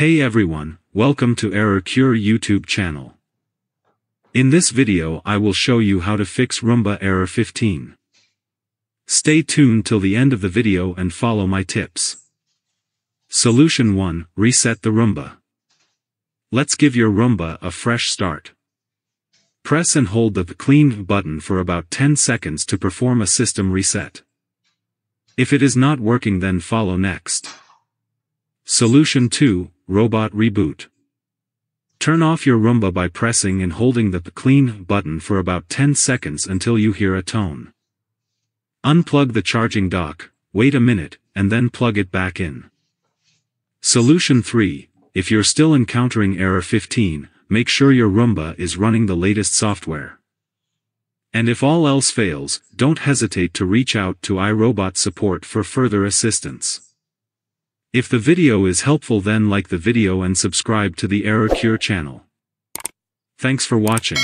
Hey everyone, welcome to Error Cure YouTube channel. In this video I will show you how to fix Roomba error 15. Stay tuned till the end of the video and follow my tips. Solution 1. Reset the Roomba. Let's give your Roomba a fresh start. Press and hold the clean button for about 10 seconds to perform a system reset. If it is not working, then follow next. Solution 2. Robot reboot. Turn off your Roomba by pressing and holding the clean button for about 10 seconds until you hear a tone. Unplug the charging dock, wait a minute, and then plug it back in. Solution 3. If you're still encountering error 15, make sure your Roomba is running the latest software. And if all else fails, don't hesitate to reach out to iRobot support for further assistance. If the video is helpful, then like the video and subscribe to the Error Cure channel. Thanks for watching.